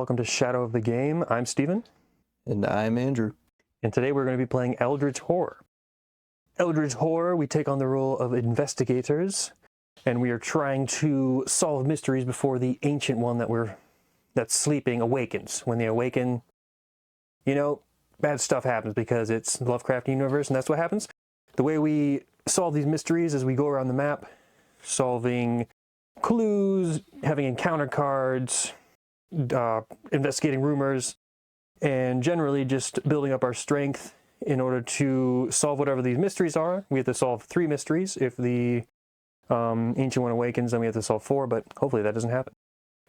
welcome to Shadow of the Game. I'm Steven. And I'm Andrew. And today we're going to be playing Eldritch Horror. Eldritch Horror, we take on the role of investigators, and we are trying to solve mysteries before the ancient one that's sleeping awakens. When they awaken, bad stuff happens because it's the Lovecraft universe, and that's what happens. The way we solve these mysteries is we go around the map, solving clues, having encounter cards, investigating rumors, and generally just building up our strength in order to solve whatever these mysteries are. We have to solve 3 mysteries. If the ancient one awakens, then we have to solve 4, but hopefully that doesn't happen.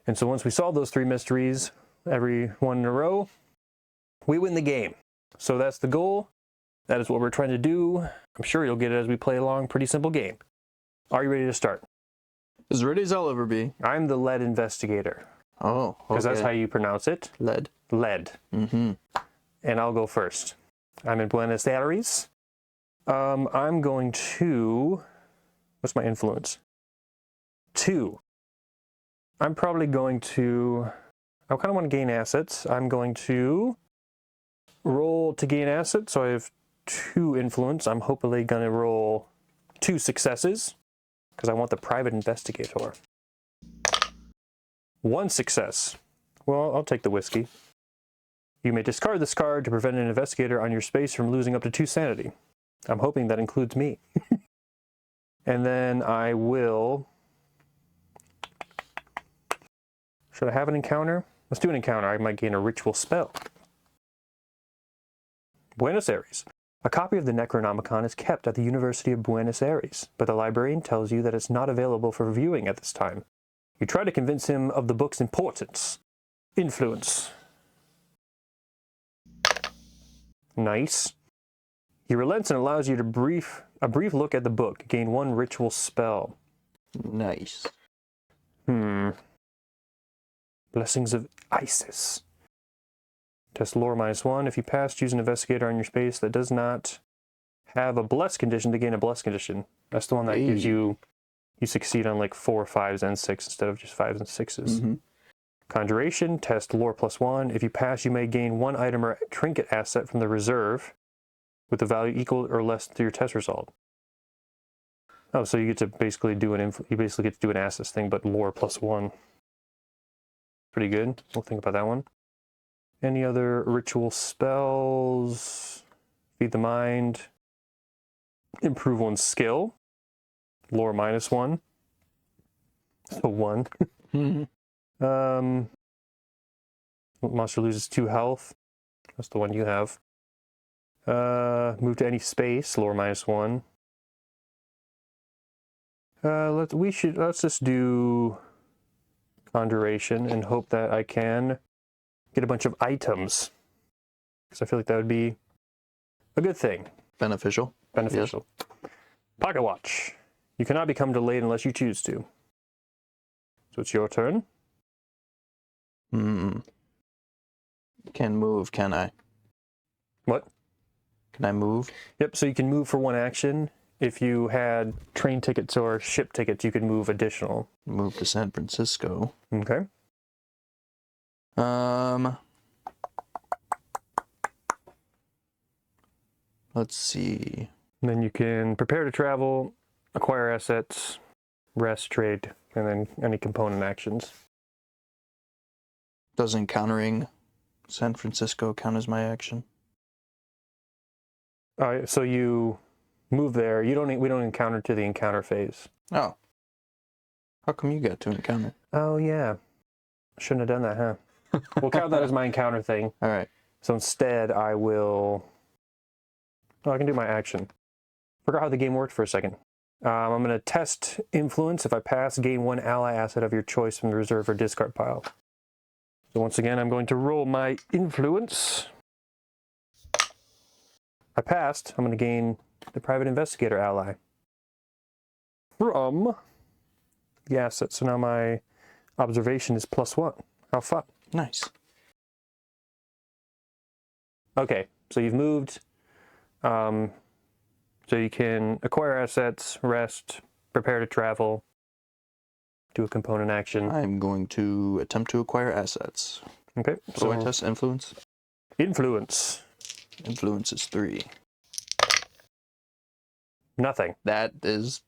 And so once we solve those 3 mysteries, every one in a row, we win the game. So that's the goal. That is what we're trying to do. I'm sure you'll get it as we play along. Pretty simple game. Are you ready to start? As ready as I'll ever be. I'm the lead investigator. Oh, okay. Because that's how you pronounce it. Lead. Lead. Mm-hmm. And I'll go first. I'm in Buenos Aires. I'm going to... What's my influence? 2. I'm probably going to... I kind of want to gain assets. I'm going to roll to gain assets. So I have 2 influence. I'm hopefully going to roll 2 successes because I want the private investigator. 1 success. Well, I'll take the whiskey. You may discard this card to prevent an investigator on your space from losing up to 2 sanity. I'm hoping that includes me. And then I will... Should I have an encounter? Let's do an encounter. I might gain a ritual spell. Buenos Aires. A copy of the Necronomicon is kept at the University of Buenos Aires, but the librarian tells you that it's not available for viewing at this time. You try to convince him of the book's importance. Influence. Nice. He relents and allows you to a brief look at the book. Gain 1 ritual spell. Nice. Blessings of Isis. Test lore -1. If you pass, choose an investigator on your space that does not have a bless condition to gain a bless condition. That's the one that gives you succeed on like 4, 5s, and 6 instead of just 5s and 6s. Mm-hmm. Conjuration, test lore +1. If you pass, you may gain 1 item or trinket asset from the reserve with the value equal or less to your test result. Oh, so you get to basically do an assets thing, but lore +1. Pretty good. We'll think about that one. Any other ritual spells? Feed the mind. Improve one's skill. Lore -1. So 1. Mm-hmm. Monster loses 2 health. That's the one you have. Move to any space. Lore -1. Let's just do conjuration and hope that I can get a bunch of items. Because I feel like that would be a good thing. Beneficial. Yes. Pocket watch. You cannot become delayed unless you choose to. So it's your turn. Can move, can I? What? Can I move? Yep, so you can move for 1 action. If you had train tickets or ship tickets, you could move additional. Move to San Francisco. Okay. Let's see. And then you can prepare to travel, acquire assets, rest, trade, and then any component actions. Does encountering San Francisco count as my action? So you move there. We don't encounter to the encounter phase. Oh. How come you got to encounter? Oh, yeah. Shouldn't have done that, huh? We'll count that as my encounter thing. All right. So instead, I will... Oh, I can do my action. Forgot how the game worked for a second. I'm going to test influence. If I pass, gain 1 ally asset of your choice from the reserve or discard pile. So once again, I'm going to roll my influence. I passed. I'm going to gain the private investigator ally from the asset. So now my observation is +1. How fun. Nice. Okay, so you've moved. So you can acquire assets, rest, prepare to travel, do a component action. I'm going to attempt to acquire assets. Okay. So I test influence. Influence. Influence is 3. Nothing. That is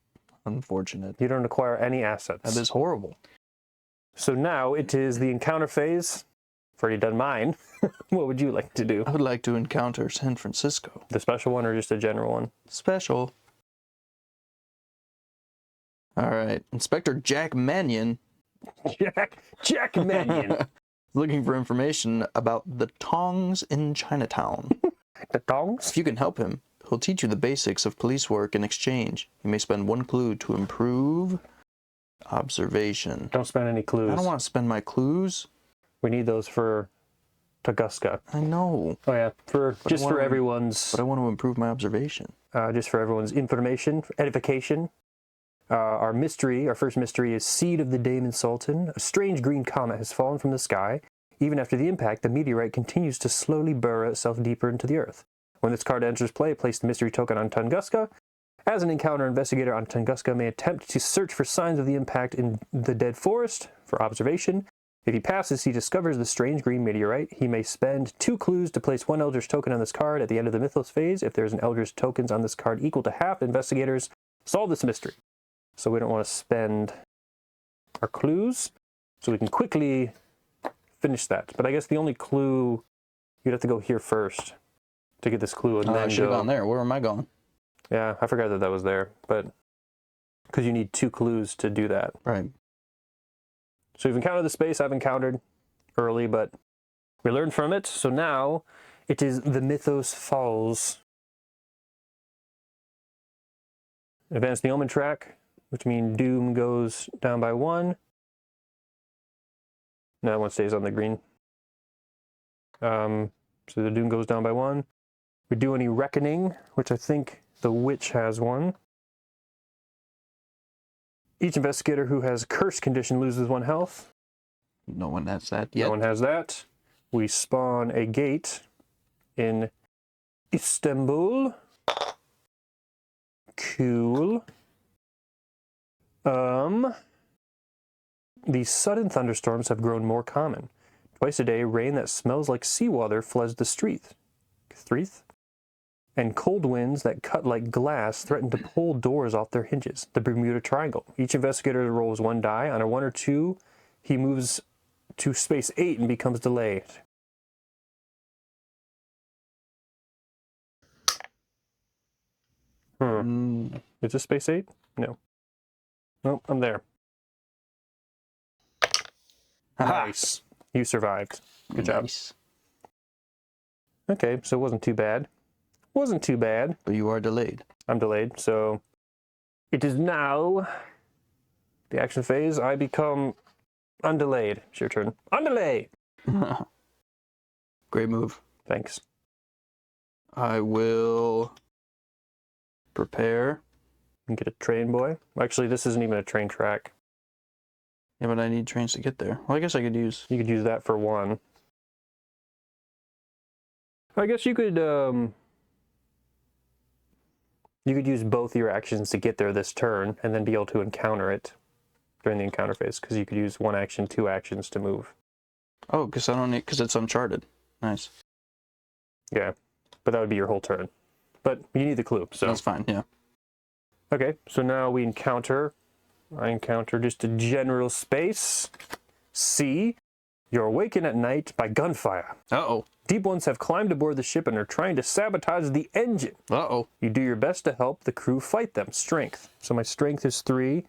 unfortunate. You don't acquire any assets. That is horrible. So now it is the encounter phase. I've already done mine. What would you like to do? I would like to encounter San Francisco. The special one or just a general one? Special. All right. Inspector Jack Mannion. Jack Mannion. Looking for information about the tongs in Chinatown. The tongs? If you can help him, he'll teach you the basics of police work in exchange. You may spend 1 clue to improve observation. Don't spend any clues. I don't want to spend my clues. We need those for Tunguska. I know. Oh yeah, for everyone's. But I want to improve my observation. Just for everyone's information, edification. Our first mystery is Seed of the Daemon Sultan. A strange green comet has fallen from the sky. Even after the impact, the meteorite continues to slowly burrow itself deeper into the earth. When this card enters play, place the mystery token on Tunguska. As an encounter investigator on Tunguska may attempt to search for signs of the impact in the dead forest for observation. If he passes, he discovers the strange green meteorite. He may spend 2 clues to place 1 Eldritch token on this card at the end of the Mythos phase. If there's an Eldritch tokens on this card equal to half, investigators solve this mystery. So we don't want to spend our clues, so we can quickly finish that. But I guess the only clue, you'd have to go here first to get this clue and then I should have gone there. Where am I going? Yeah, I forgot that was there, but because you need 2 clues to do that. Right. So we've encountered the space I've encountered early, but we learned from it. So now it is the Mythos Falls. Advance the Omen track, which means Doom goes down by 1. No, that one stays on the green. So the Doom goes down by 1. We do any Reckoning, which I think the Witch has one. Each investigator who has a curse condition loses 1 health. No one has that yet. No one has that. We spawn a gate in Istanbul. Cool. These sudden thunderstorms have grown more common. Twice a day, rain that smells like seawater floods the street. And cold winds that cut like glass threaten to pull doors off their hinges. The Bermuda Triangle. Each investigator rolls 1 die. On a 1 or 2, he moves to space 8 and becomes delayed. Is this space 8? No. Nope, I'm there. Nice. You survived. Good job. Okay, so it wasn't too bad. Wasn't too bad. But you are delayed. I'm delayed, so it is now the action phase. I become undelayed. It's your turn. Undelay! Great move. Thanks. I will prepare. And get a train boy. Actually, this isn't even a train track. Yeah, but I need trains to get there. Well, I guess I could use... You could use that for 1. I guess you could use both your actions to get there this turn and then be able to encounter it during the encounter phase, because you could use 1 action, 2 actions to move. Oh, because I don't need... Because it's Uncharted. Nice. Yeah, but that would be your whole turn. But you need the clue, so... That's fine, yeah. Okay, so now we encounter... I encounter just a general space. C. You're awakened at night by gunfire. Uh-oh. Deep ones have climbed aboard the ship and are trying to sabotage the engine. Uh-oh. You do your best to help the crew fight them. Strength. So my strength is 3.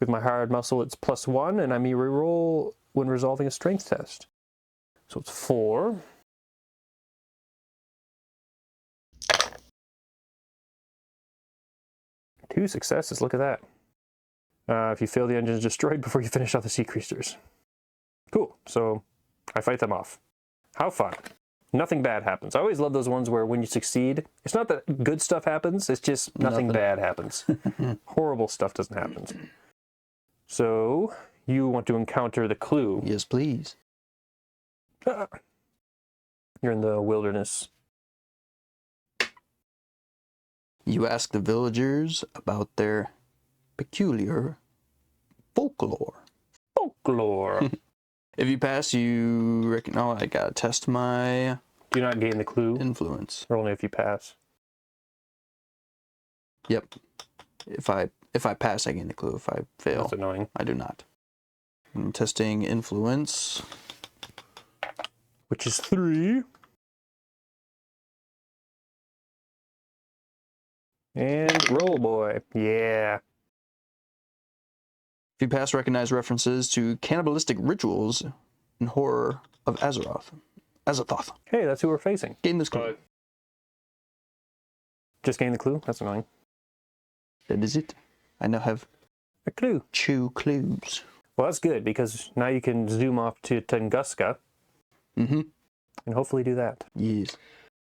With my hard muscle, it's +1, and I may reroll when resolving a strength test. So it's 4. Two successes. Look at that. If you fail, the engine is destroyed before you finish off the sea creatures. Cool. So I fight them off. How fun. Nothing bad happens. I always love those ones where when you succeed, it's not that good stuff happens, it's just nothing bad happens. Horrible stuff doesn't happen. So you want to encounter the clue. Yes, please. You're in the wilderness. You ask the villagers about their peculiar folklore. Folklore. If you pass, you reckon... Oh, I gotta test my Do not gain the clue, influence. or only if you pass. Yep. If I pass, I gain the clue. If I fail, That's annoying. I do not. I'm testing influence. Which is 3. And roll, boy. Yeah. If you pass, recognize references to cannibalistic rituals and horror of Azathoth. Hey, that's who we're facing. Gain this clue. Just gain the clue? That's annoying. That is it. I now have A clue. 2 clues. Well, that's good, because now you can zoom off to Tunguska Mm-hmm. and hopefully do that. Yes.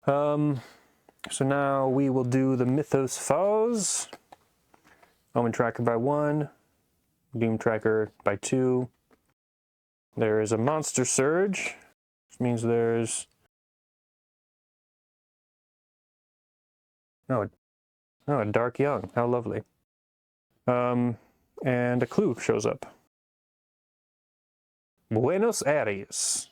So now we will do the Mythos Foes. Omen Tracker by 1. Doom Tracker by 2. There is a Monster Surge, which means there's... a Dark Young. How lovely. And a clue shows up. Buenos Aires.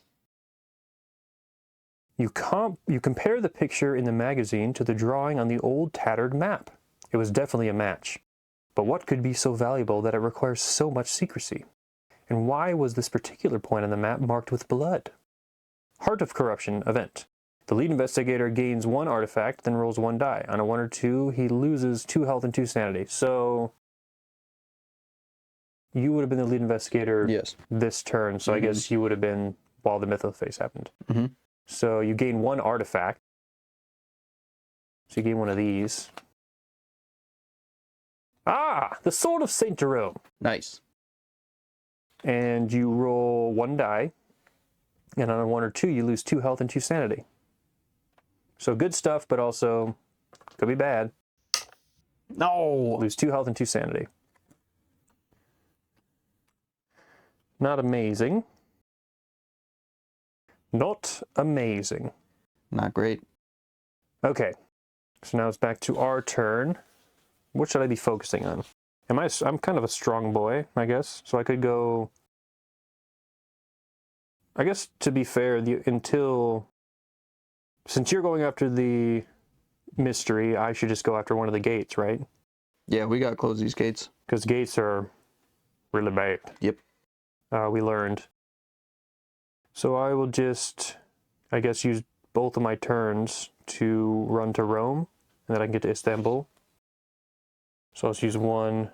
You compare the picture in the magazine to the drawing on the old tattered map. It was definitely a match. But what could be so valuable that it requires so much secrecy? And why was this particular point on the map marked with blood? Heart of Corruption event. The lead investigator gains 1 artifact, then rolls 1 die. On a 1 or 2, he loses 2 health and 2 sanity. So you would have been the lead investigator this turn, so I guess you would have been while the Mythos phase happened. Mm-hmm. So you gain 1 artifact. So you gain one of these. Ah! The Sword of St. Jerome. Nice. And you roll 1 die. And on a 1 or 2, you lose 2 health and 2 sanity. So good stuff, but also could be bad. No! Lose 2 health and 2 sanity. Not amazing. Not amazing. Not great. Okay. So now it's back to our turn. What should I be focusing on? I'm kind of a strong boy, I guess. So I could go... I guess, to be fair, since you're going after the mystery, I should just go after one of the gates, right? Yeah, we gotta close these gates. Because gates are really bad. Yep. We learned. So I will just, I guess, use both of my turns to run to Rome, and then I can get to Istanbul. So let's use 1,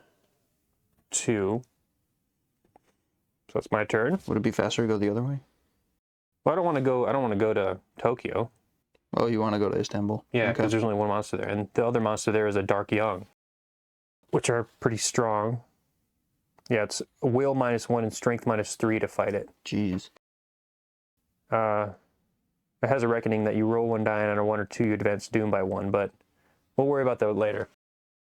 2. So that's my turn. Would it be faster to go the other way? Well, I don't want to go to Tokyo. Oh, you want to go to Istanbul? Yeah, Okay. because there's only 1 monster there, and the other monster there is a Dark Young, which are pretty strong. Yeah, it's will -1 and strength -3 to fight it. Jeez. It has a reckoning that you roll 1 die, and on a 1 or 2 you advance Doom by 1, but we'll worry about that later.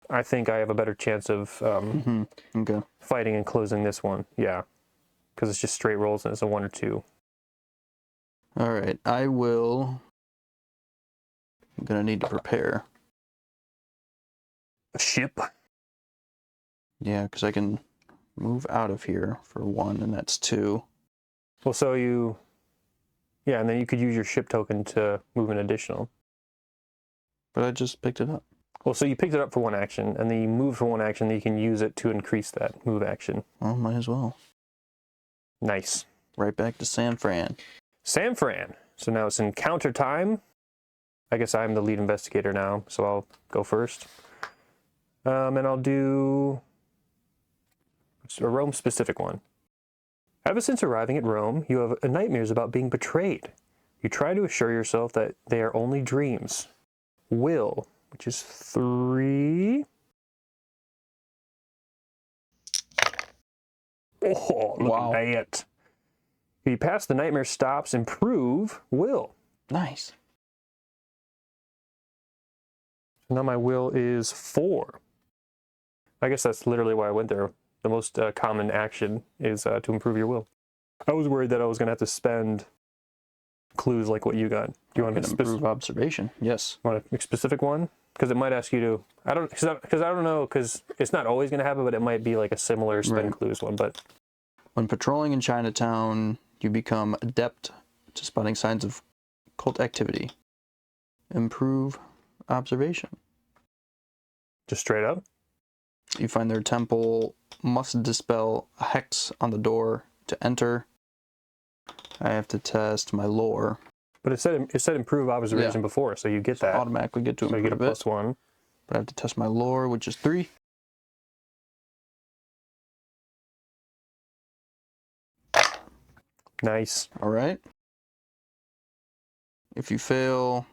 I think I have a better chance of Okay. fighting and closing this one. Yeah, because it's just straight rolls and it's a 1 or 2. All right. I'm gonna need to prepare. A ship. Yeah, because I can move out of here for 1, and that's 2. Well, so yeah, and then you could use your ship token to move an additional. But I just picked it up. Well, so you picked it up for 1 action, and then you move for 1 action, then you can use it to increase that move action. Well, might as well. Nice. Right back to San Fran. San Fran. So now it's encounter time. I guess I'm the lead investigator now, so I'll go first. And I'll do a Rome-specific one. Ever since arriving at Rome, you have nightmares about being betrayed. You try to assure yourself that they are only dreams. Will, which is 3. Oh, look at that. If you pass, the nightmare stops. Improve will. Nice. So now my will is 4. I guess that's literally why I went there. The most common action is to improve your will. I was worried that I was going to have to spend clues like what you got. Do you want to improve observation? Yes. Want a specific one? Because it might ask you to. I don't know, because it's not always going to happen, but it might be like a similar spend clues one. But when patrolling in Chinatown, You become adept to spotting signs of cult activity. Improve observation. Just straight up? You find their temple, must dispel a hex on the door to enter. I have to test my lore. But it said improve observation before, so you get that. Automatically get to so improve you get a +1. But I have to test my lore, which is 3. Nice. All right. If you fail,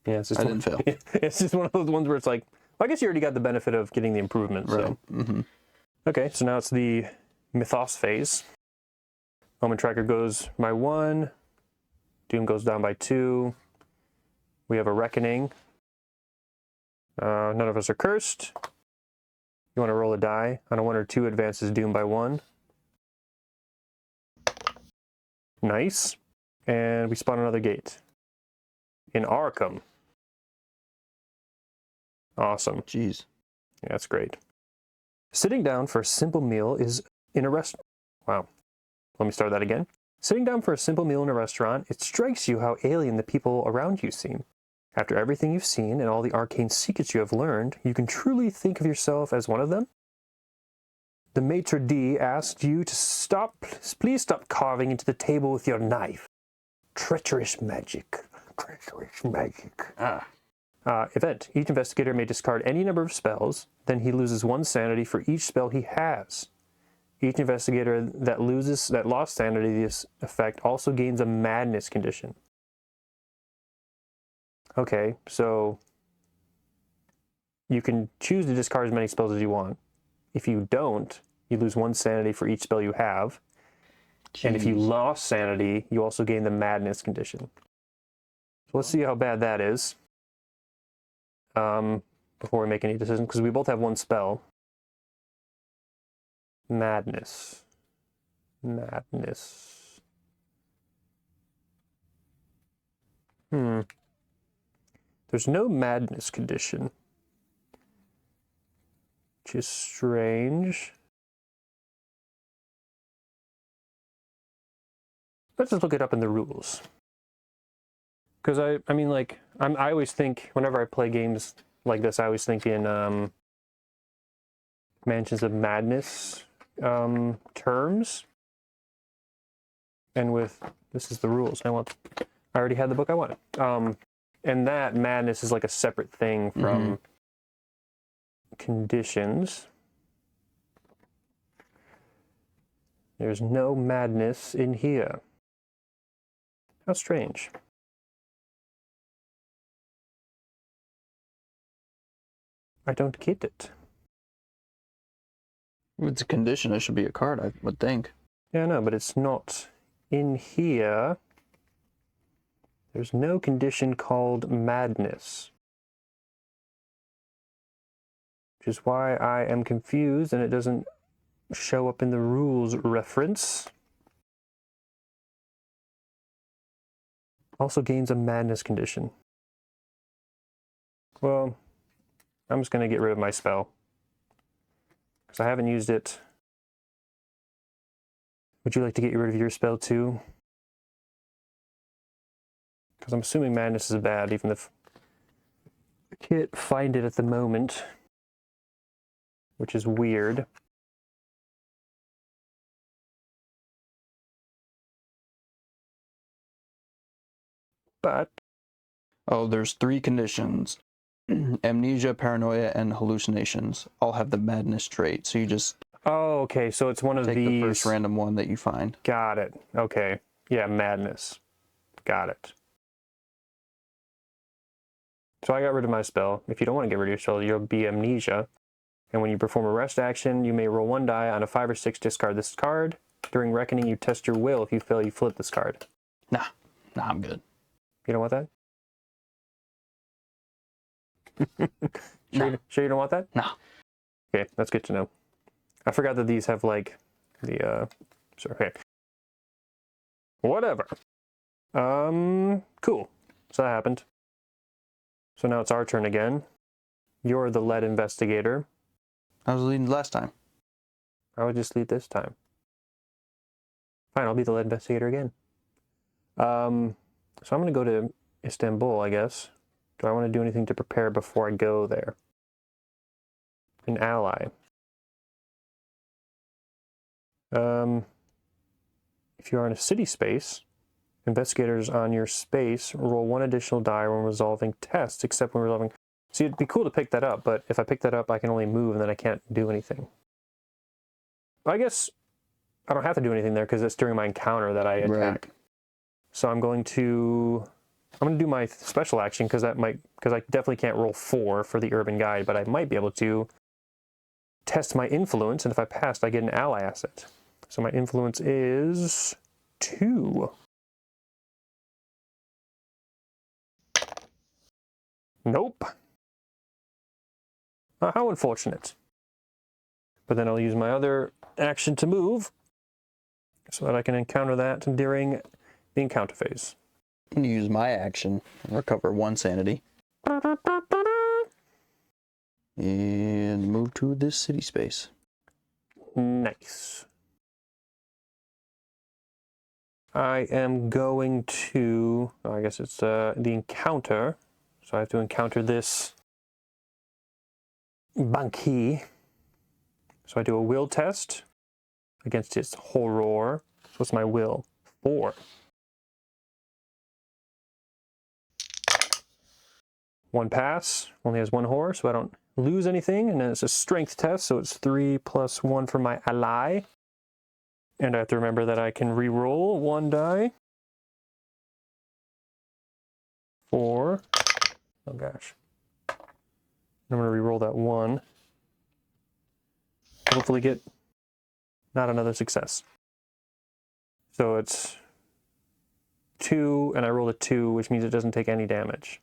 Yeah, it's just I didn't fail. It's just one of those ones where it's like, well, I guess you already got the benefit of getting the improvement. Right. So. Mm-hmm. Okay, so now it's the mythos phase. Moment tracker goes by 1. Doom goes down by 2. We have a reckoning. None of us are cursed. You want to roll a die. On a 1 or 2, advances Doom by 1. Nice. And we spawn another gate. In Arkham. Awesome. Jeez. Yeah, that's great. Sitting down for a simple meal is in a restaurant. Wow. Let me start that again. Sitting down for a simple meal in a restaurant, it strikes you how alien the people around you seem. After everything you've seen and all the arcane secrets you have learned, you can truly think of yourself as one of them? The maitre d' asked you to please stop carving into the table with your knife. Treacherous magic. Treacherous magic. Event. Each investigator may discard any number of spells, then he loses 1 sanity for each spell he has. Each investigator that lost sanity this effect also gains a madness condition. Okay, so you can choose to discard as many spells as you want. If you don't, you lose 1 sanity for each spell you have. Jeez. And if you lost sanity, you also gain the madness condition. So let's see how bad that is. Before we make any decisions, because we both have 1 spell. Madness. Madness. There's no madness condition. Which is strange. Let's just look it up in the rules. Because I mean, like, I always think, whenever I play games like this, I always think in Mansions of Madness terms. And this is the rules. I already had the book I wanted. And that madness is like a separate thing from conditions. There's no madness in here. How strange. I don't get it. If it's a condition, it should be a card, I would think. Yeah, no, but it's not in here. There's no condition called madness. Which is why I am confused and it doesn't show up in the rules reference. Also gains a madness condition. Well, I'm just going to get rid of my spell. Because I haven't used it. Would you like to get rid of your spell too? Because I'm assuming madness is bad, even if I can't find it at the moment. Which is weird. But... Oh, there's 3 conditions. Amnesia, paranoia, and hallucinations all have the madness trait. So you just oh, okay. So it's one of take these. the first random one that you find. Got it. Okay. Yeah, madness. Got it. So I got rid of my spell. If you don't want to get rid of your spell, you'll be amnesia. And when you perform a rest action, you may roll 1 die. On a 5 or 6, discard this card. During reckoning, you test your will. If you fail, you flip this card. Nah, I'm good. You don't want that? Sure you don't want that? No. Okay, that's good to know. I forgot that these have like the okay. Whatever. Cool. So that happened. So now it's our turn again. You're the lead investigator. I was leading last time. I would just lead this time. Fine, I'll be the lead investigator again. So I'm going to go to Istanbul, I guess. Do I want to do anything to prepare before I go there? An ally. If you are in a city space, investigators on your space roll 1 additional die when resolving tests, except when resolving... See, it'd be cool to pick that up, but if I pick that up, I can only move, and then I can't do anything. But I guess I don't have to do anything there, because it's during my encounter that I attack. Right. So I'm going to do my special action, because I definitely can't roll 4 for the urban guide, but I might be able to test my influence, and if I passed, I get an ally asset. So my influence is 2. Nope. How unfortunate. But then I'll use my other action to move so that I can encounter that during the encounter phase. I'm going to use my action and recover 1 sanity. And move to this city space. Nice. I am going to, I guess it's the encounter. So I have to encounter this Banki. So I do a will test against its horror. So what's my will? 4. 1 pass, only has 1 horror, so I don't lose anything. And then it's a strength test, so it's 3 + 1 for my ally. And I have to remember that I can re-roll 1 die. 4. Oh gosh. I'm going to re-roll that 1. Hopefully get not another success. So it's 2, and I rolled a 2, which means it doesn't take any damage.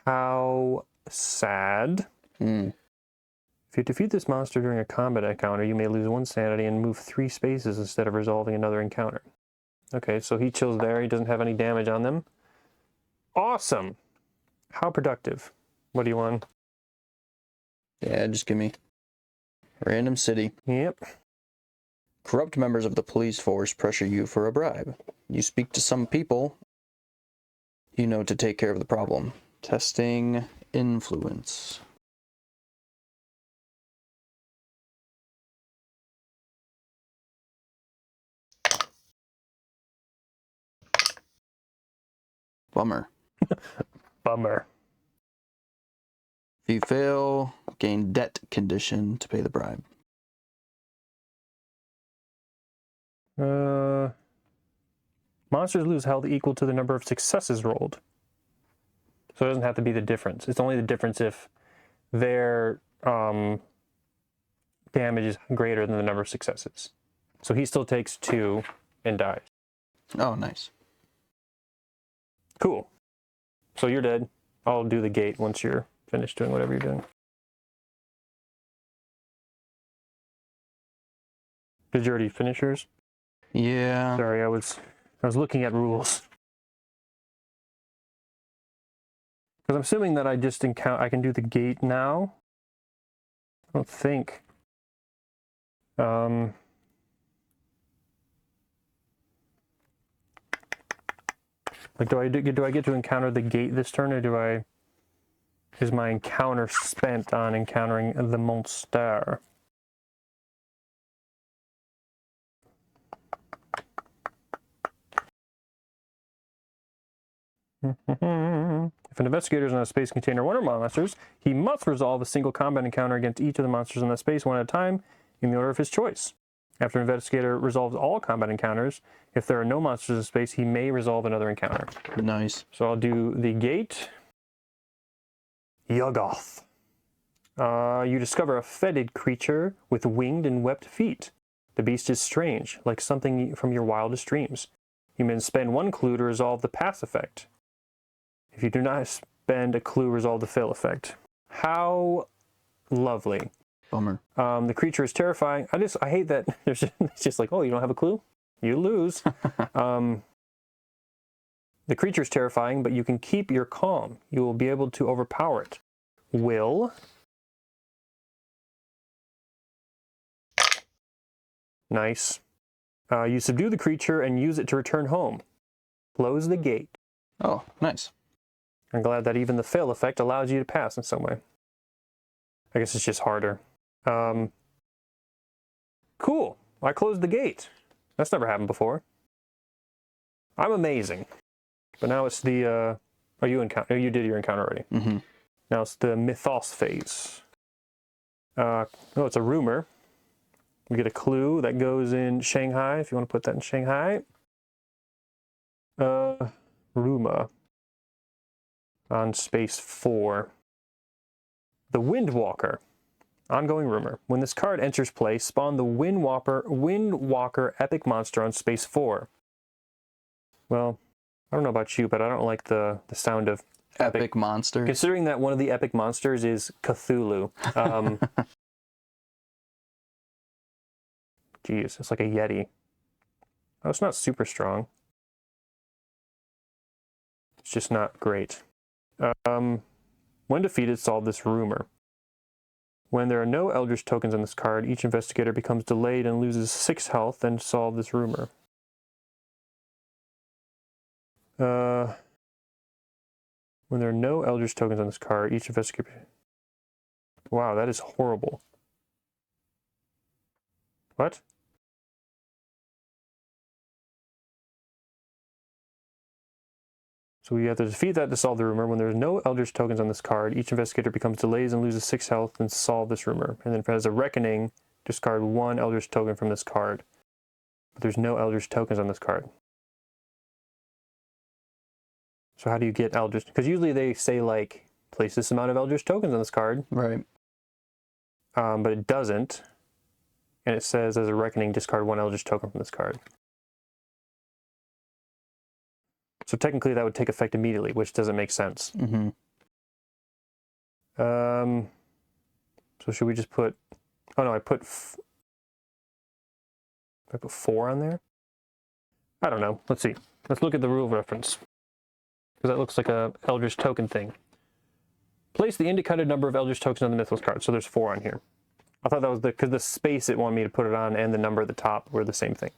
How sad. If you defeat this monster during a combat encounter, you may lose 1 sanity and move 3 spaces instead of resolving another encounter. Okay, so he chills there. He doesn't have any damage on them. Awesome. How productive. What do you want? Yeah, just give me random city. Yep. Corrupt members of the police force pressure you for a bribe. You speak to some people you know to take care of the problem. Testing influence. Bummer. Bummer. If you fail, gain debt condition to pay the bribe. Monsters lose health equal to the number of successes rolled. So it doesn't have to be the difference. It's only the difference if their damage is greater than the number of successes. So he still takes 2 and dies. Oh, nice. Cool. So you're dead. I'll do the gate once you're finished doing whatever you're doing. Did you already finish yours? Yeah. Sorry, I was looking at rules. Because I'm assuming that I just I can do the gate now. I don't think. Like, do I get to encounter the gate this turn, or is my encounter spent on encountering the monster? If an investigator is in a space containing one or more monsters, he must resolve a single combat encounter against each of the monsters in that space one at a time in the order of his choice. After an investigator resolves all combat encounters, if there are no monsters in space, he may resolve another encounter. Nice. So I'll do the gate. Yuggoth. You discover a fetid creature with winged and webbed feet. The beast is strange, like something from your wildest dreams. You may spend 1 clue to resolve the pass effect. If you do not spend a clue, resolve the fail effect. How lovely. Bummer. The creature is terrifying. I hate that it's just like, oh, you don't have a clue? You lose. The creature is terrifying, but you can keep your calm. You will be able to overpower it. Will. Nice. You subdue the creature and use it to return home. Close the gate. Oh, nice. I'm glad that even the fail effect allows you to pass in some way. I guess it's just harder. Cool. I closed the gate. That's never happened before. I'm amazing. But now it's the, you did your encounter already. Mm-hmm. Now it's the mythos phase. It's a rumor. We get a clue that goes in Shanghai, if you want to put that in Shanghai. Rumor. On space 4. The Windwalker. Ongoing rumor. When this card enters play, spawn the Windwalker epic monster on space 4. Well, I don't know about you, but I don't like the sound of Epic monster. Considering that one of the epic monsters is Cthulhu. Geez, it's like a Yeti. Oh, it's not super strong. It's just not great. When defeated, solve this rumor. When there are no Eldritch tokens on this card, each investigator becomes delayed and loses 6 health, and solve this rumor. When there are no Eldritch tokens on this card, each investigator... Wow, that is horrible. What? So we have to defeat that to solve the rumor. When there's no Eldritch tokens on this card, each investigator becomes delayed and loses 6 health and solve this rumor. And then if it has a reckoning, discard 1 Eldritch token from this card. But there's no Eldritch tokens on this card. So how do you get Eldritch? Because usually they say, like, place this amount of Eldritch tokens on this card. Right. But it doesn't. And it says, as a reckoning, discard 1 Eldritch token from this card. So technically that would take effect immediately, which doesn't make sense. Mm-hmm. So should we just put... Oh, no, I put 4 on there? I don't know. Let's see. Let's look at the rule reference. Because that looks like a Eldritch token thing. Place the indicated number of Eldritch tokens on the Mythos card. So there's 4 on here. I thought that was because the space it wanted me to put it on and the number at the top were the same thing.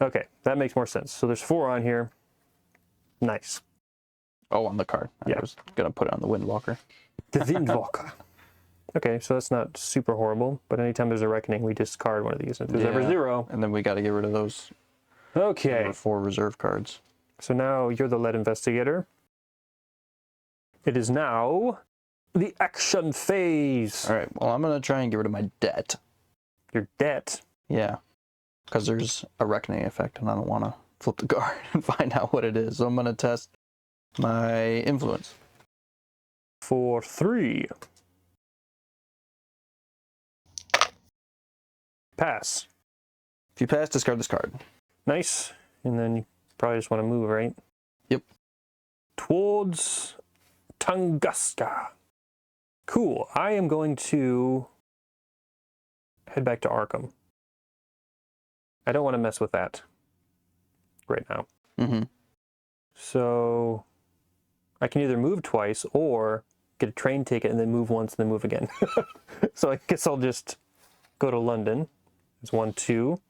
Okay, that makes more sense. So there's 4 on here. Nice. Oh, on the card. Yeah. I was going to put it on the Windwalker. The Windwalker. Okay, so that's not super horrible, but anytime there's a reckoning, we discard one of these. If there's ever 0. And then we got to get rid of those Okay. 4 reserve cards. So now you're the lead investigator. It is now the action phase. All right, well, I'm going to try and get rid of my debt. Your debt. Yeah, because there's a reckoning effect, and I don't want to flip the card and find out what it is. So I'm going to test my influence. For 3. Pass. If you pass, discard this card. Nice. And then you probably just want to move, right? Yep. Towards Tunguska. Cool. I am going to head back to Arkham. I don't want to mess with that right now. Mm-hmm. So I can either move twice or get a train ticket and then move once and then move again. So I guess I'll just go to London. It's 1, 2.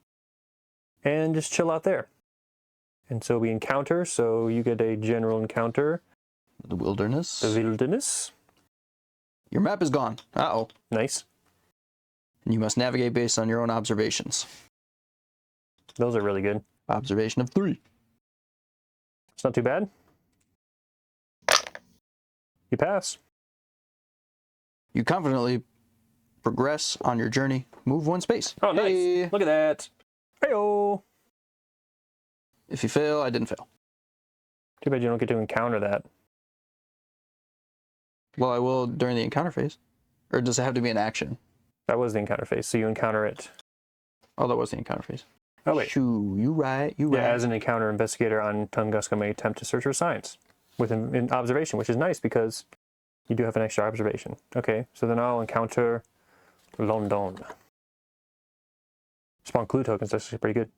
And just chill out there. And so we encounter, so you get a general encounter. The wilderness. The wilderness. Your map is gone. Uh-oh. Nice. And you must navigate based on your own observations. Those are really good. Observation of 3. It's not too bad. You pass. You confidently progress on your journey. Move 1 space. Oh, nice. Hey. Look at that. Hey-oh. If you fail, I didn't fail. Too bad you don't get to encounter that. Well, I will during the encounter phase. Or does it have to be an action? That was the encounter phase, so you encounter it. Oh, that was the encounter phase. Oh, wait. Shoo, you right. Yeah, as an encounter, investigator on Tunguska may attempt to search for signs with an observation, which is nice because you do have an extra observation. Okay, so then I'll encounter London. Spawn clue tokens, that's actually pretty good.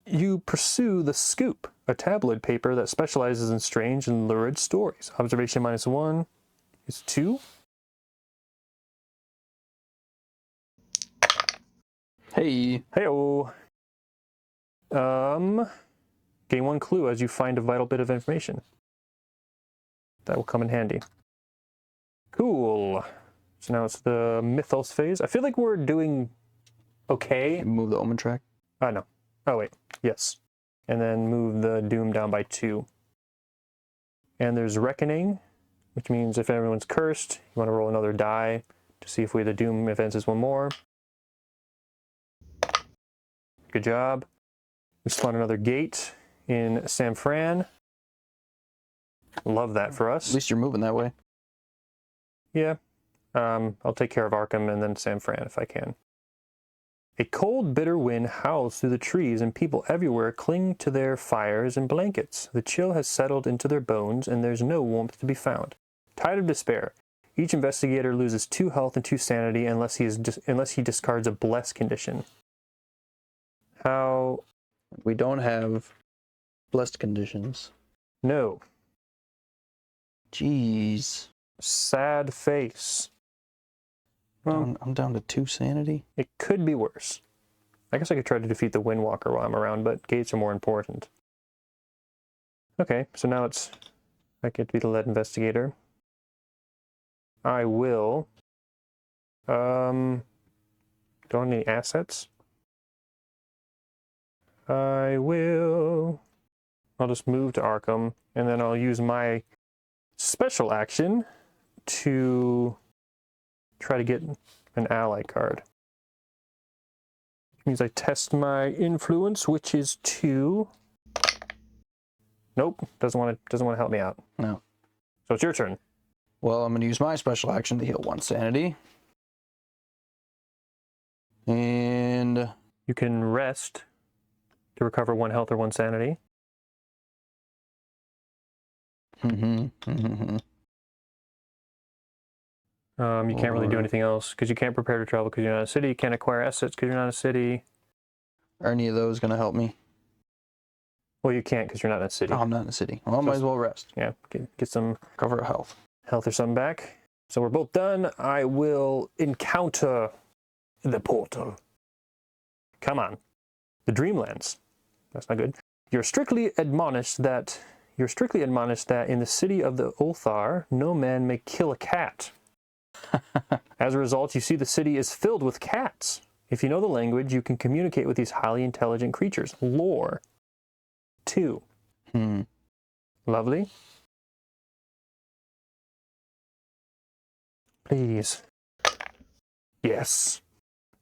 You pursue the Scoop, a tabloid paper that specializes in strange and lurid stories. Observation -1 is 2. Hey. Hey-oh. Gain 1 clue as you find a vital bit of information. That will come in handy. Cool. So now it's the mythos phase. I feel like we're doing okay. Move the omen track. No. Oh, wait. Yes. And then move the doom down by 2. And there's reckoning, which means if everyone's cursed, you want to roll another die to see if the doom advances 1 more. Good job. We spawn another gate in San Fran. Love that for us. At least you're moving that way. Yeah. I'll take care of Arkham and then San Fran if I can. A cold, bitter wind howls through the trees, and people everywhere cling to their fires and blankets. The chill has settled into their bones, and there's no warmth to be found. Tide of despair. Each investigator loses 2 health and 2 sanity unless he discards a bless condition. How? We don't have blessed conditions. No. Jeez. Sad face. Well, I'm down to 2 sanity. it could be worse. I guess I could try to defeat the Windwalker while I'm around, but gates are more important. Okay, so now I get to be the lead investigator. I will. Don't have any assets. I'll just move to Arkham, and then I'll use my special action to try to get an ally card. Which means I test my influence, which is 2. Nope, doesn't want to help me out. No. So it's your turn. Well, I'm going to use my special action to heal 1 sanity. And You can rest to recover 1 health or 1 sanity. You can't really do anything else because you can't prepare to travel because you're not in a city. You can't acquire assets because you're not in a city. Are any of those going to help me? Well, you can't because you're not in a city. Oh, I'm not in a city. Well, I might as well rest. Yeah, get some Cover a health. health or something back. So we're both done. I will encounter the portal. Come on. The Dreamlands. That's not good. You're strictly admonished that in the city of the Ulthar, no man may kill a cat. As a result, you see the city is filled with cats. If you know the language, you can communicate with these highly intelligent creatures. Lore 2. Lovely. Please. Yes.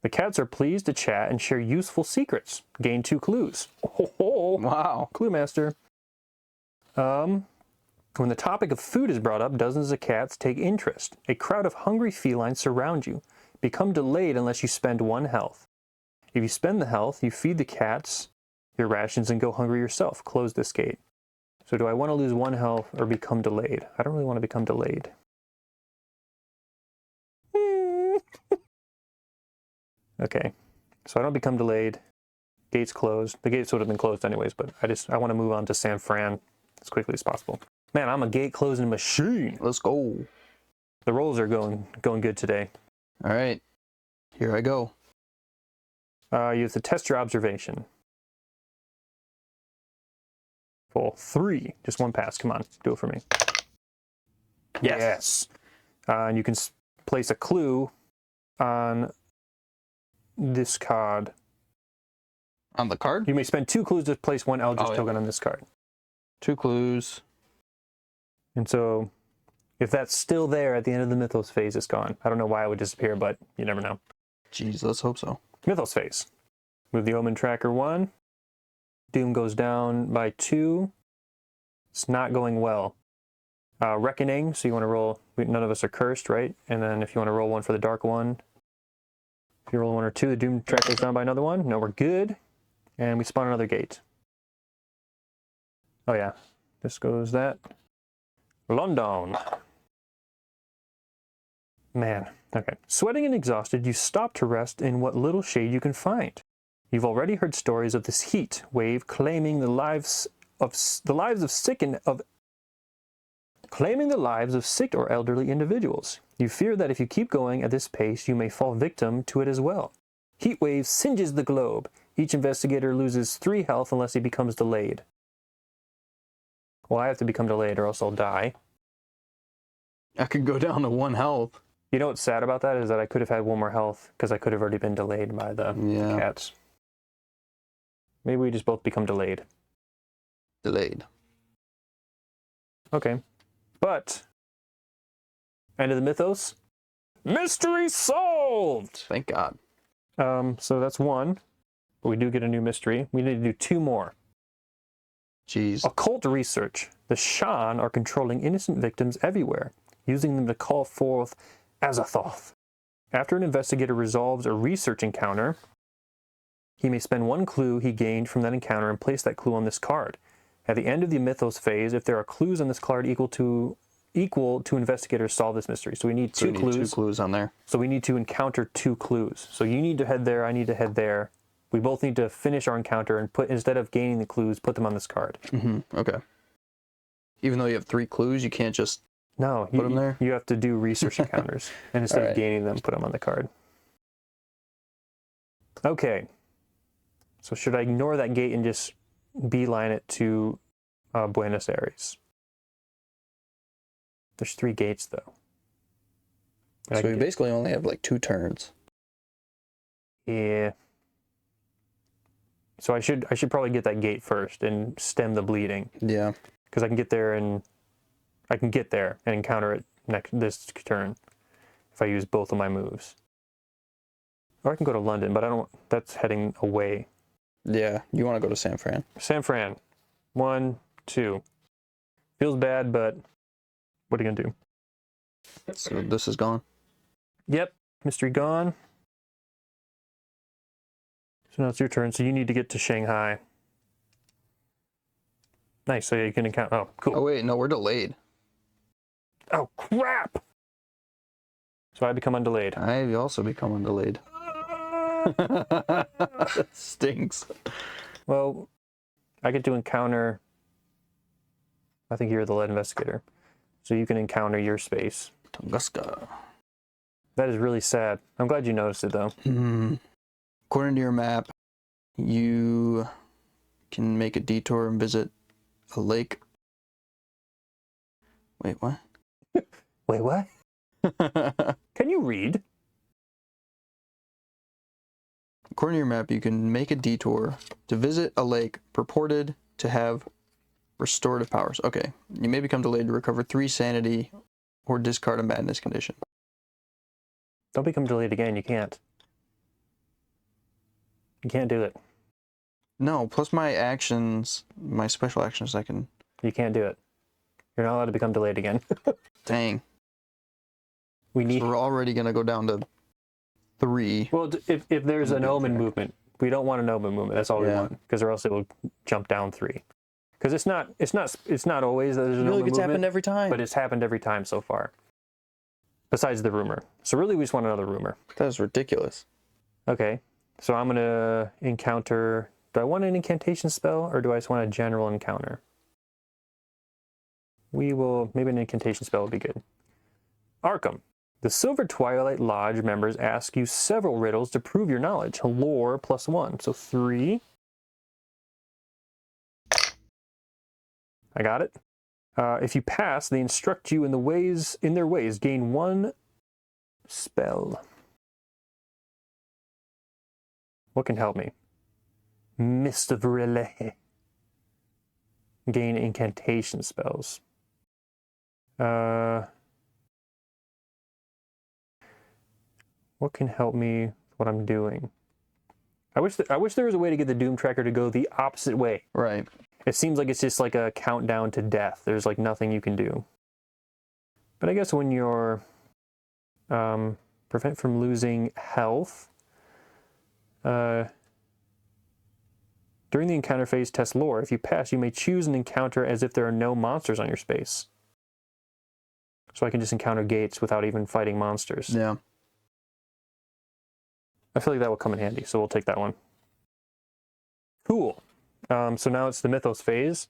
The cats are pleased to chat and share useful secrets. Gain 2 clues. Oh, Wow. Clue master. When the topic of food is brought up, dozens of cats take interest. A crowd of hungry felines surround you. Become delayed unless you spend 1 health. If you spend the health, you feed the cats your rations and go hungry yourself. Close this gate. So do I want to lose 1 health or become delayed? I don't really want to become delayed. Okay, so I don't become delayed. Gates closed. The gates would have been closed anyways, but I want to move on to San Fran as quickly as possible. Man, I'm a gate closing machine. Let's go. The rolls are going good today. All right. Here I go. You have to test your observation. Full 3. Just 1 pass. Come on, do it for me. Yes. And you can place a clue on this card. On the card? You may spend 2 clues to place 1 Eldritch token on this card. 2 clues. And so, if that's still there at the end of the Mythos phase, it's gone. I don't know why it would disappear, but you never know. Jeez, let's hope so. Mythos phase. Move the Omen Tracker 1. Doom goes down by 2. It's not going well. Reckoning, so you want to roll, none of us are cursed, right? And then if you want to roll 1 for the Dark one, if you roll 1 or 2, the Doom Tracker goes down by another 1. No, we're good. And we spawn another gate. Oh yeah, this goes that. London. Man, okay. Sweating and exhausted, you stop to rest in what little shade you can find. You've already heard stories of this heat wave claiming the lives of sick or elderly individuals. You fear that if you keep going at this pace, you may fall victim to it as well. Heat wave singes the globe. Each investigator loses 3 health unless he becomes delayed. Well, I have to become delayed or else I'll die. I could go down to 1 health. You know what's sad about that is that I could have had 1 more health because I could have already been delayed by the cats. Maybe we just both become delayed. Delayed. Okay. But, end of the mythos. Mystery solved! Thank God. So that's 1. But we do get a new mystery. We need to do 2 more. Jeez. Occult research. The Shan are controlling innocent victims everywhere, using them to call forth Azathoth. After an investigator resolves a research encounter, he may spend 1 clue he gained from that encounter and place that clue on this card. At the end of the mythos phase, if there are clues on this card equal to investigators solve this mystery. So we need 2 clues. 2 clues on there. So we need to encounter 2 clues. So you need to head there, I need to head there. We both need to finish our encounter and instead of gaining the clues, put them on this card. Okay. Even though you have 3 clues, you can't just put them there? You have to do research encounters. And instead of gaining them, put them on the card. Okay. So should I ignore that gate and just beeline it to Buenos Aires? There's 3 gates, though. So we basically only have like 2 turns. Yeah. So I should probably get that gate first and stem the bleeding. Yeah. Because I can get there and encounter it this turn if I use both of my moves. Or I can go to London, but I don't. That's heading away. Yeah, you want to go to San Fran. San Fran. 1, 2. Feels bad, but what are you gonna do? So this is gone. Yep, mystery gone. So now it's your turn. So you need to get to Shanghai. Nice. So yeah, you can encounter. Oh, cool. Oh wait, no, we're delayed. Oh crap! So I become undelayed. I also become undelayed. That stinks. Well, I get to encounter. I think you're the lead investigator, so you can encounter your space. Tunguska. That is really sad. I'm glad you noticed it though. According to your map, you can make a detour and visit a lake. Wait, what? Wait, what? Can you read? According to your map, you can make a detour to visit a lake purported to have restorative powers. Okay, you may become delayed to recover 3 sanity or discard a madness condition. Don't become delayed again. You can't. You can't do it. No, plus my actions, my special actions, I can... You can't do it. You're not allowed to become delayed again. Dang. We need... So we're already going to go down to 3. Well, if there's an omen movement, we don't want an omen movement. That's all we want, because or else it will jump down 3. Because it's not always that there's an omen movement. It's happened every time. But it's happened every time so far. Besides the rumor. So really, we just want another rumor. That is ridiculous. Okay. So I'm gonna encounter. Do I want an incantation spell, or do I just want a general encounter? We will. Maybe an incantation spell would be good. Arkham. The Silver Twilight Lodge members ask you several riddles to prove your knowledge. Lore +1. So 3. I got it. If you pass, they instruct you in their ways. Gain 1 spell. What can help me? Mist of Relay. Gain incantation spells. What can help me with what I'm doing? I wish there was a way to get the Doom Tracker to go the opposite way. Right. It seems like it's just like a countdown to death. There's like nothing you can do. But I guess when you're prevent from losing health, during the encounter phase, test lore. If you pass, you may choose an encounter as if there are no monsters on your space. So I can just encounter gates without even fighting monsters. Yeah. I feel like that will come in handy, so we'll take that one. Cool. So now it's the Mythos phase.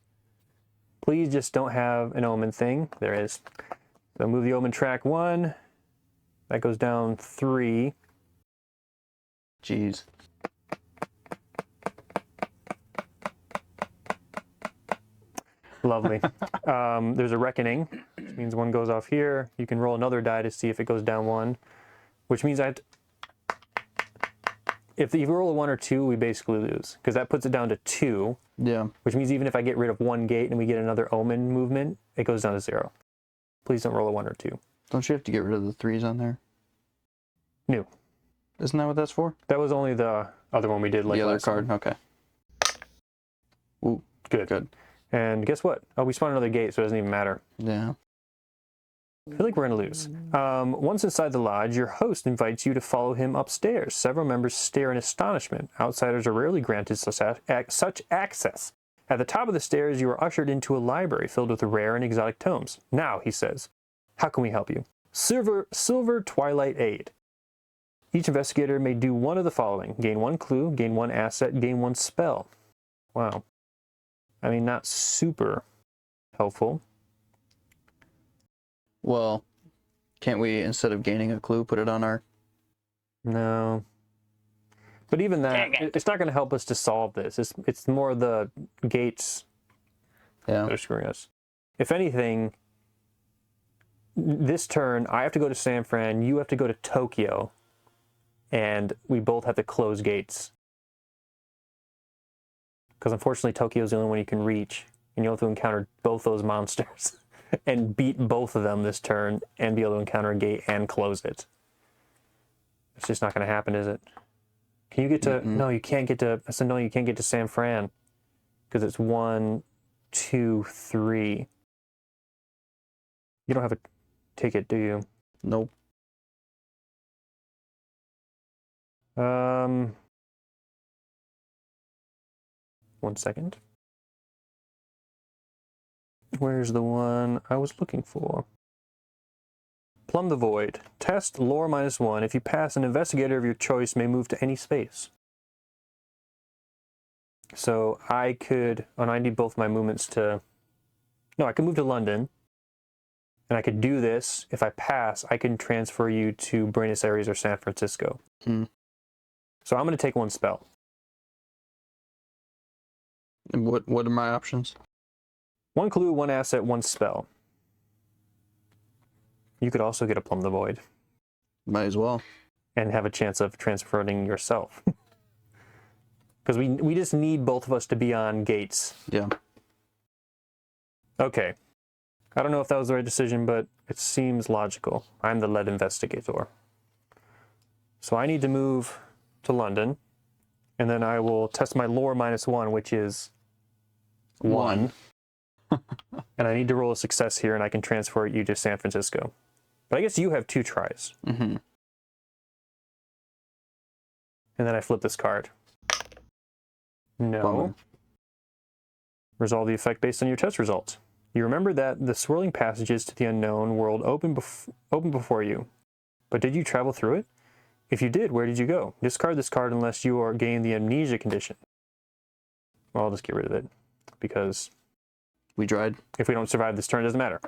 Please just don't have an Omen thing. There is. So move the Omen track 1. That goes down 3. Jeez. Lovely. There's a reckoning, which means one goes off here. You can roll another die to see if it goes down one, which means if you roll a 1 or 2, we basically lose, because that puts it down to 2. Yeah. Which means even if I get rid of one gate and we get another omen movement, it goes down to 0. Please don't roll a 1 or 2. Don't you have to get rid of the 3s on there? No. Isn't that what that's for? That was only the other one we did. Like the other last card, time. okay. Ooh, Good. And guess what? Oh, we spawned another gate, so it doesn't even matter. yeah. I feel like we're going to lose. Once inside the lodge, your host invites you to follow him upstairs. Several members stare in astonishment. Outsiders are rarely granted such access. At the top of the stairs, you are ushered into a library filled with rare and exotic tomes. Now, he says, how can we help you? Silver Twilight Aid. Each investigator may do one of the following. Gain 1 clue, gain 1 asset, gain 1 spell. Wow. I mean, not super helpful. Well, can't we, instead of gaining a clue, put it on our... No. But even that, it's not going to help us to solve this. It's more the gates that are screwing us. If anything, this turn, I have to go to San Fran, you have to go to Tokyo, and we both have to close gates. Because unfortunately, Tokyo is the only one you can reach, and you'll have to encounter both those monsters and beat both of them this turn and be able to encounter a gate and close it. It's just not going to happen, is it? Can you get to... No, you can't get to... I said, no, you can't get to San Fran. Because it's 1, 2, 3. You don't have a ticket, do you? Nope. 1 second. Where's the one I was looking for? Plumb the Void. Test lore -1. If you pass, an investigator of your choice may move to any space. So I could... Oh, no, I need both my movements to... No, I could move to London. And I could do this. If I pass, I can transfer you to Buenos Aires or San Francisco. So I'm going to take 1 spell. And what are my options? 1 clue, 1 asset, 1 spell. You could also get a Plumb the Void. Might as well. And have a chance of transferring yourself. Because we just need both of us to be on gates. Yeah. Okay. I don't know if that was the right decision, but it seems logical. I'm the lead investigator. So I need to move to London, and then I will test my lore -1, which is 1. And I need to roll a success here, and I can transfer you to San Francisco. But I guess you have 2 tries. Mm-hmm. And then I flip this card. No. Bummer. Resolve the effect based on your test result. You remember that the swirling passages to the unknown world open before you. But did you travel through it? If you did, where did you go? Discard this card unless you are gain the amnesia condition. Well, I'll just get rid of it. Because... We tried. If we don't survive this turn, it doesn't matter.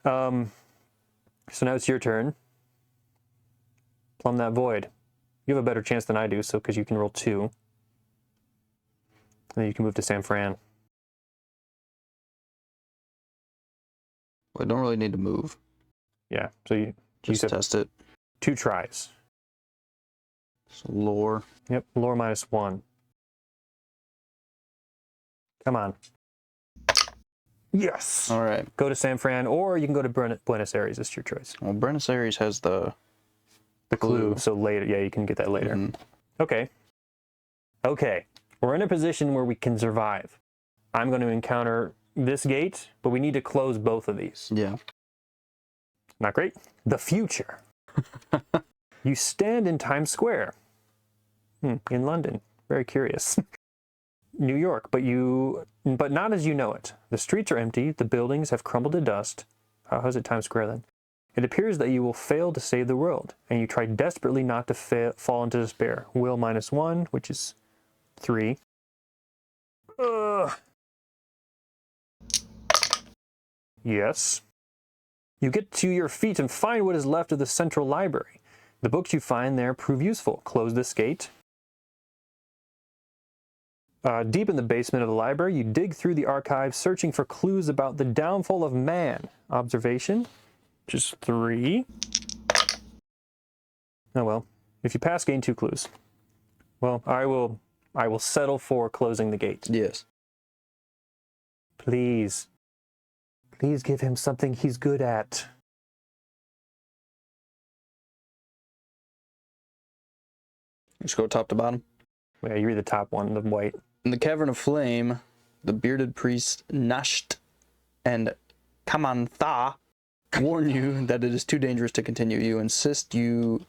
So now it's your turn. Plumb that void. You have a better chance than I do, so because you can roll 2. And then you can move to San Fran. I don't really need to move. Yeah, so you Just test it. 2 tries. So lore. Yep, lore -1. Come on. Yes! All right. Go to San Fran, or you can go to Buenos Aires. It's your choice. Well, Buenos Aires has the clue. So later, yeah, you can get that later. Mm-hmm. Okay. We're in a position where we can survive. I'm going to encounter this gate, but we need to close both of these. Yeah. Not great. The future. You stand in Times Square. In London. Very curious. New York, but not as you know it. The streets are empty, the buildings have crumbled to dust. How's it Times Square then? It appears that you will fail to save the world, and you try desperately not to fall into despair. Will -1, which is 3. Yes. You get to your feet and find what is left of the central library. The books you find there prove useful. Close this gate. Deep in the basement of the library, you dig through the archives, searching for clues about the downfall of man. Observation, just 3. Oh well. If you pass, gain 2 clues. Well, I will settle for closing the gate. Yes. Please. Please give him something he's good at. Just go top to bottom. Yeah, you read the top one, the white. In the cavern of flame, the bearded priests Nasht and Kamantha warn you that it is too dangerous to continue. You insist you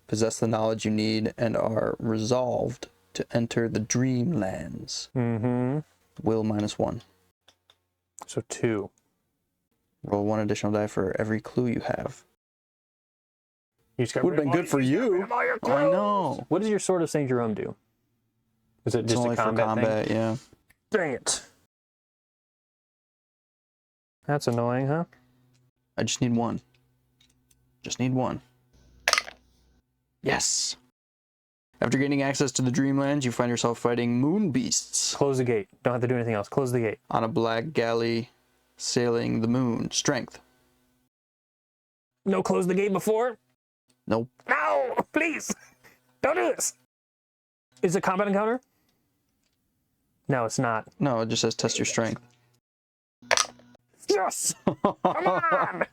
possess the knowledge you need and are resolved to enter the dreamlands. Mm-hmm. Will -1. So 2. Roll 1 additional die for every clue you have. You just got Would have been good for you. I know. What does your Sword of St. Jerome do? Is it just only a combat thing? yeah. Dang it. That's annoying, huh? I just need 1. Just need 1. Yes. After gaining access to the Dreamlands, you find yourself fighting moon beasts Close the gate. Don't have to do anything else. Close the gate. on a black galley sailing the moon. Strength. No, close the gate before? Nope. No! Please! Don't do this! Is it a combat encounter? No, it's not. No, it just says test your strength. Yes! Come on!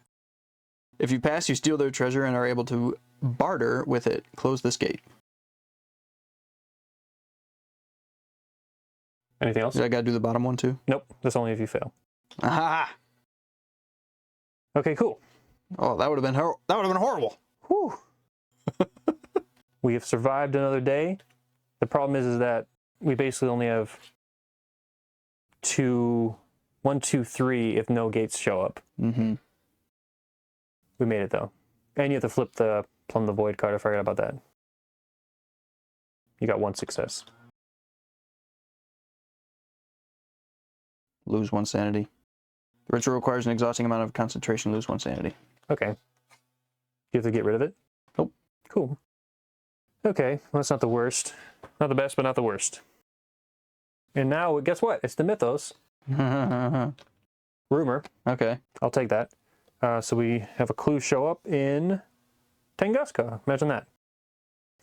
If you pass, you steal their treasure and are able to barter with it. Close this gate. Anything else? Did I gotta do the bottom one too? Nope. That's only if you fail. Aha! Okay, cool. Oh, that would have been horrible. Whew. We have survived another day. The problem is that we basically only have 1, 2, 3 if no gates show up. Mm-hmm. We made it though. And you have to flip the Plumb the Void card. I forgot about that. You got 1 success. Lose 1 sanity. The ritual requires an exhausting amount of concentration. Lose 1 sanity. Okay. You have to get rid of it? Nope. Cool. Okay, well, that's not the worst. Not the best, but not the worst. And now, guess what? It's the Mythos. Rumor. Okay. I'll take that. So we have a clue show up in Tunguska. Imagine that.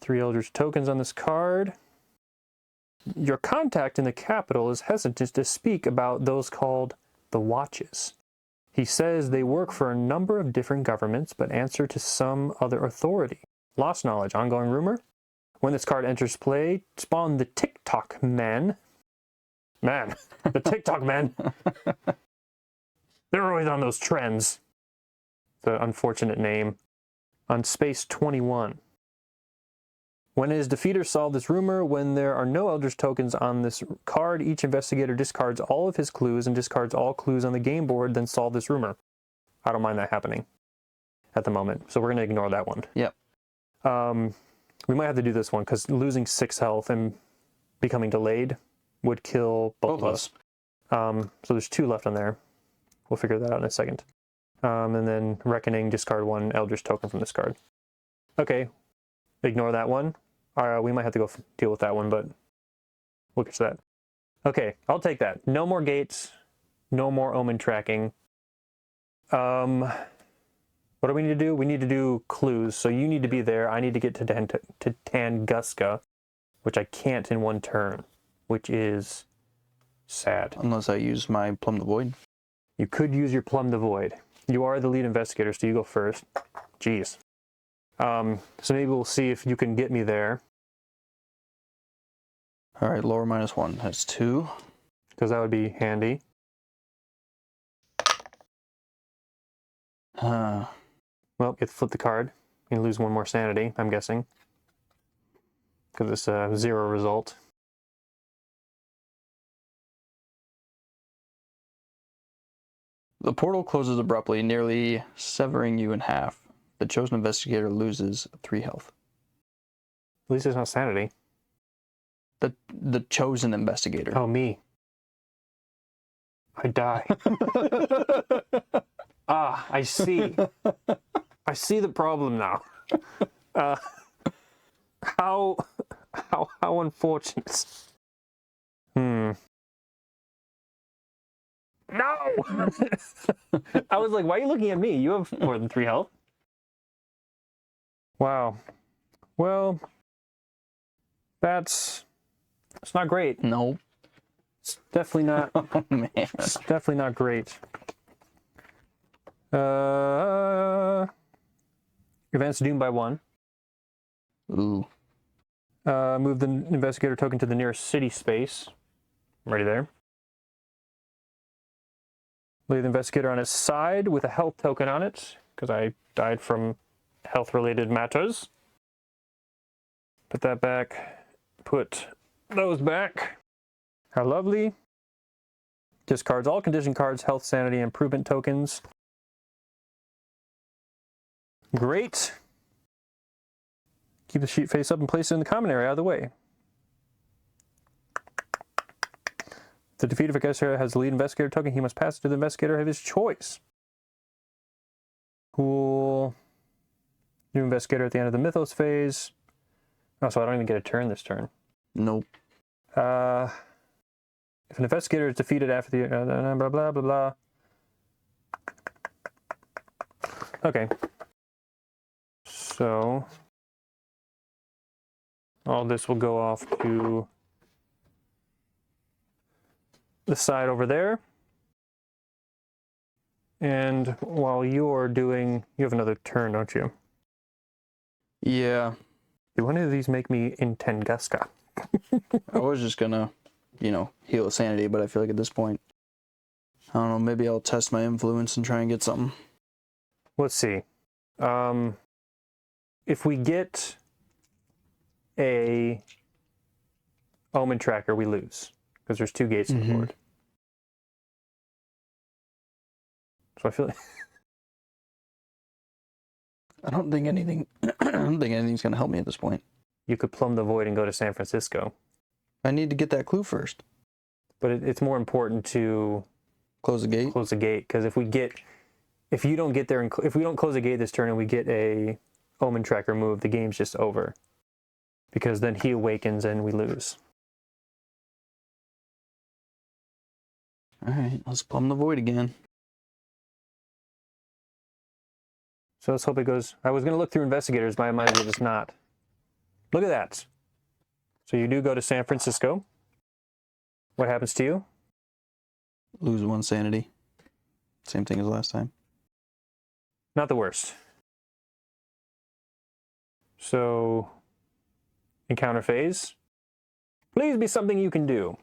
3 Eldritch tokens on this card. Your contact in the capital is hesitant to speak about those called the Watches. He says they work for a number of different governments, but answer to some other authority. Lost knowledge, ongoing rumor. When this card enters play, spawn the TikTok men. Man, the TikTok men. They're always on those trends. The unfortunate name. On space 21. When it is defeated, solve this rumor. When there are no Eldritch tokens on this card, each investigator discards all of his clues and discards all clues on the game board, then solve this rumor. I don't mind that happening at the moment, so we're going to ignore that one. Yep. We might have to do this one, because losing 6 health and becoming delayed would kill both of us. So there's 2 left on there. We'll figure that out in a second. And then Reckoning, discard 1 Eldritch token from this card. Okay, ignore that one. We might have to go deal with that one, but we'll get to that. Okay, I'll take that. No more gates. No more omen tracking. What do we need to do? We need to do clues. So you need to be there. I need to get to Tunguska, which I can't in 1 turn, which is sad. Unless I use my Plumb the Void. You could use your Plumb the Void. You are the lead investigator, so you go first. Jeez. So maybe we'll see if you can get me there. All right, lower -1. That's 2. Because that would be handy. Well, you have to flip the card. You lose 1 more sanity, I'm guessing. Because it's a 0 result. The portal closes abruptly, nearly severing you in half. The chosen investigator loses 3 health. At least it's not sanity. The chosen investigator. Oh, me. I die. Ah, I see. I see the problem now. How unfortunate. No! I was like, why are you looking at me? You have more than 3 health. Wow. Well, it's not great. Nope. It's definitely not. Oh, man. It's definitely not great. Advance Doom by 1. Ooh. Move the investigator token to the nearest city space. I'm ready there. Lay the investigator on his side with a health token on it, because I died from health-related matters. Put that back. Put those back. How lovely. Discards all condition cards, health, sanity, improvement tokens. Great. Keep the sheet face up and place it in the common area out of the way. The defeated investigator has the lead investigator token. He must pass it to the investigator of his choice. Cool. New investigator at the end of the Mythos phase. Oh, so I don't even get a turn this turn. Nope. If an investigator is defeated after the blah blah blah blah. Okay. So all this will go off to the side over there. And while you're doing, you have another turn, don't you? Yeah. Do one of these make me in Tunguska? I was just gonna, heal sanity, but I feel like at this point, I don't know, maybe I'll test my influence and try and get something. Let's see. If we get a Omen Tracker, we lose. Because there's 2 gates on the board. So I feel like... I don't think anything's gonna help me at this point. You could plumb the void and go to San Francisco. I need to get that clue first. But it's more important to Close the gate? Close the gate, because if you don't get there, and if we don't close the gate this turn and we get a Omen Tracker move, the game's just over. Because then he awakens and we lose. Alright, let's plumb the void again. So let's hope it goes... I was going to look through investigators, but I might as well just not. Look at that. So you do go to San Francisco. What happens to you? Lose 1 sanity. Same thing as last time. Not the worst. So, encounter phase. Please be something you can do.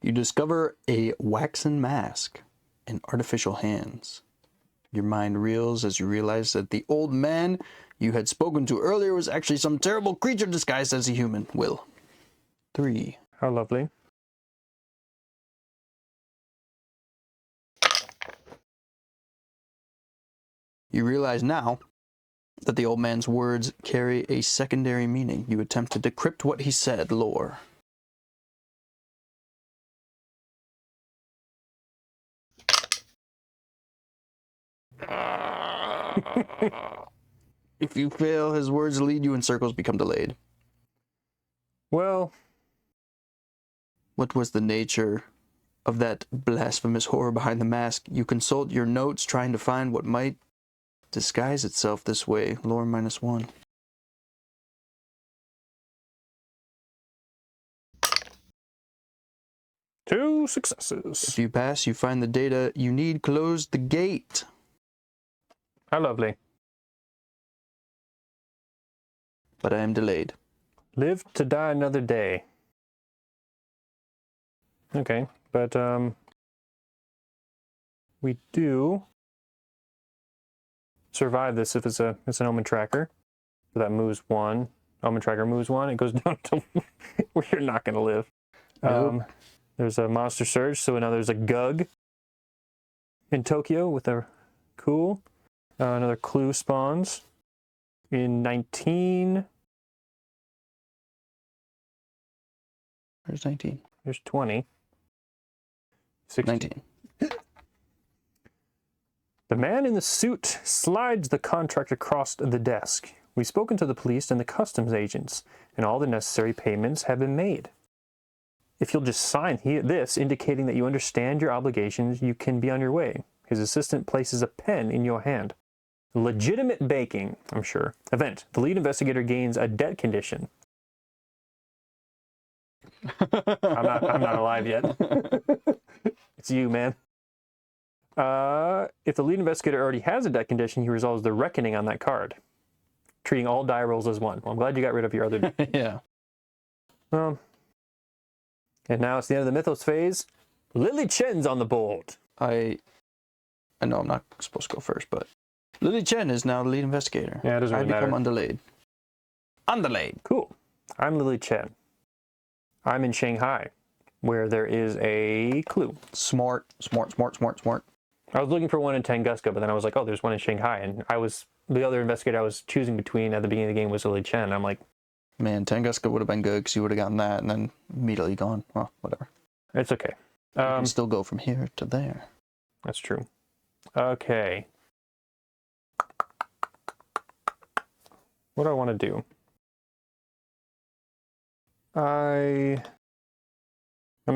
You discover a waxen mask and artificial hands. Your mind reels as you realize that the old man you had spoken to earlier was actually some terrible creature disguised as a human. Will. 3. How lovely. You realize now that the old man's words carry a secondary meaning. You attempt to decrypt what he said, lore. If you fail, his words lead you in circles, become delayed. Well, what was the nature of that blasphemous horror behind the mask? You consult your notes, trying to find what might disguise itself this way. Lore -1. Two successes. If you pass, you find the data you need. Close the gate. How lovely. But I am delayed. Live to die another day. Okay, but we do survive this if it's an Omen Tracker. So that moves 1. Omen Tracker moves 1. It goes down to where you're not going to live. Nope. There's a Monster Surge, so now there's a Gug in Tokyo with a cool. Another clue spawns in 19. Where's 19? There's 20. 16. 19. The man in the suit slides the contract across the desk. We've spoken to the police and the customs agents, and all the necessary payments have been made. If you'll just sign this, indicating that you understand your obligations, you can be on your way. His assistant places a pen in your hand. Legitimate baking, I'm sure. Event. The lead investigator gains a debt condition. I'm not alive yet. It's you, man. If the lead investigator already has a debt condition, he resolves the reckoning on that card, treating all die rolls as one. Well, I'm glad you got rid of your other. Yeah. And now it's the end of the mythos phase. Lily Chen's on the board. I know I'm not supposed to go first, but Lily Chen is now the lead investigator. Yeah, it doesn't really matter. I become undelayed. Undelayed. Cool. I'm Lily Chen. I'm in Shanghai, where there is a clue. Smart. I was looking for one in Tunguska, but then I was like, oh, there's one in Shanghai. And the other investigator I was choosing between at the beginning of the game was Lily Chen. I'm like, man, Tunguska would have been good because you would have gotten that and then immediately gone. Well, whatever. It's okay. You can still go from here to there. That's true. Okay. What do I want to do? I'm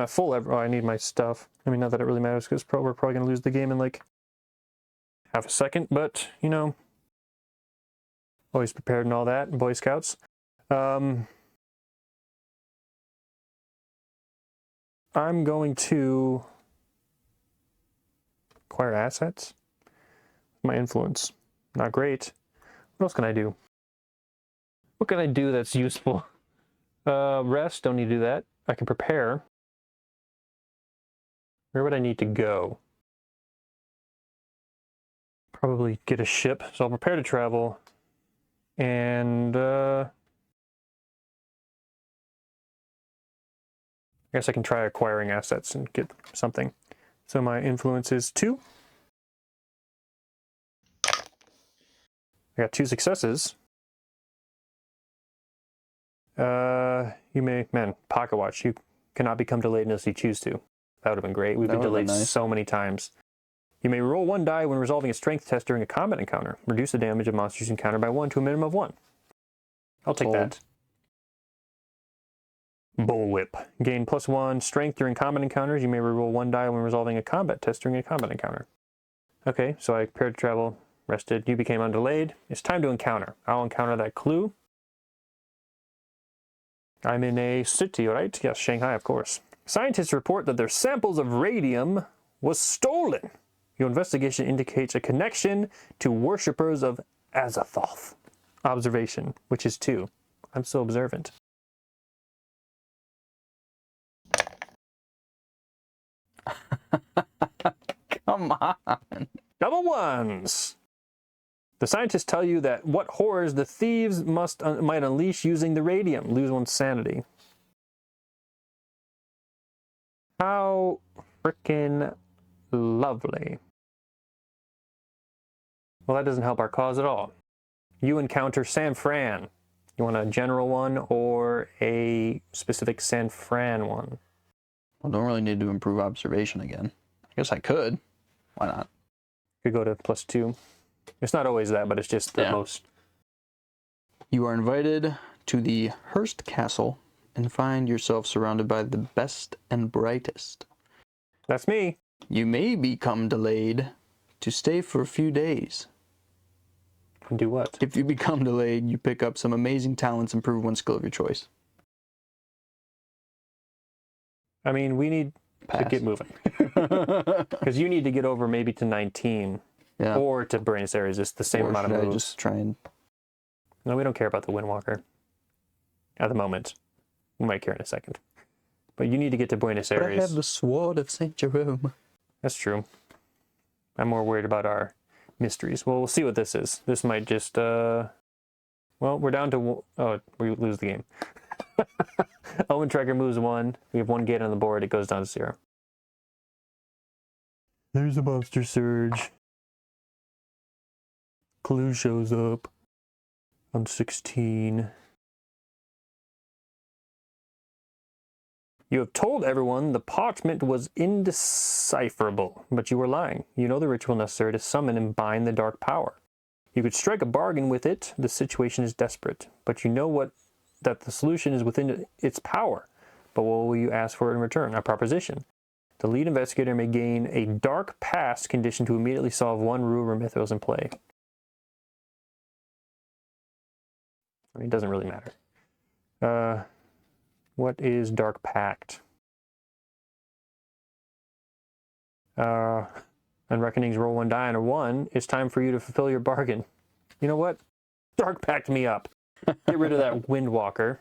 at full. I need my stuff. I mean, not that it really matters because we're probably going to lose the game in like half a second, but you know, always prepared and all that. Boy Scouts. I'm going to acquire assets. My influence, not great. What else can I do? What can I do that's useful? Rest, don't need to do that. I can prepare. Where would I need to go? Probably get a ship. So I'll prepare to travel. And I guess I can try acquiring assets and get something. So my influence is 2. I got 2 successes. Pocket watch. You cannot become delayed unless you choose to. That would have been great. We've been delayed so many times. You may roll 1 die when resolving a strength test during a combat encounter. Reduce the damage of monsters encountered by 1 to a minimum of 1. I'll take that. Bullwhip. Gain +1 strength during combat encounters. You may reroll 1 die when resolving a combat test during a combat encounter. Okay, so I prepared to travel, rested. You became undelayed. It's time to encounter. I'll encounter that clue. I'm in a city, right? Yes, Shanghai, of course. Scientists report that their samples of radium was stolen. Your investigation indicates a connection to worshippers of Azathoth. Observation, which is 2. I'm so observant. Come on. Double 1s. The scientists tell you that what horrors the thieves might unleash using the radium. Lose 1 sanity. How frickin' lovely. Well, that doesn't help our cause at all. You encounter San Fran. You want a general one or a specific San Fran one? Well, don't really need to improve observation again. I guess I could. Why not? Could go to +2. It's not always that, but it's just the most. You are invited to the Hearst Castle and find yourself surrounded by the best and brightest. That's me. You may become delayed to stay for a few days. And do what? If you become delayed, you pick up some amazing talents and prove 1 skill of your choice. I mean, we need to get moving. Because you need to get over maybe to 19. Yeah. Or to Buenos Aires. It's the same amount of moves. I just try and... No, we don't care about the Windwalker. At the moment. We might care in a second. But you need to get to Buenos Aires. But I have the sword of St. Jerome. That's true. I'm more worried about our mysteries. Well, we'll see what this is. This might just, well, we're down to, oh, we lose the game. Owen Tracker moves 1. We have 1 gate on the board. It goes down to 0. There's a monster surge. Clue shows up on 16. You have told everyone the parchment was indecipherable, but you were lying. You know the ritual necessary to summon and bind the dark power. You could strike a bargain with it. The situation is desperate, but you know that the solution is within its power. But what will you ask for in return? A proposition. The lead investigator may gain a dark past condition to immediately solve one rule or mythos in play. I mean, it doesn't really matter. What is Dark Pact? On Reckonings, roll 1 die and a 1. It's time for you to fulfill your bargain. You know what? Dark Pact me up. Get rid of that Windwalker.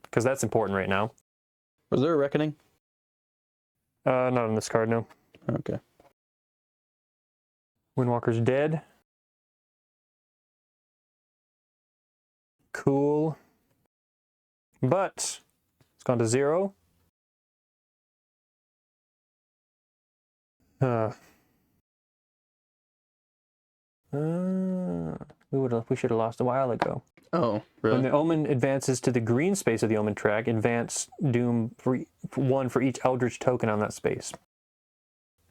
Because that's important right now. Was there a Reckoning? Not on this card, no. Okay. Windwalker's dead. Cool. But it's gone to 0. We should have lost a while ago. Oh, really? When the Omen advances to the green space of the Omen track, advance Doom for 1 for each Eldritch token on that space.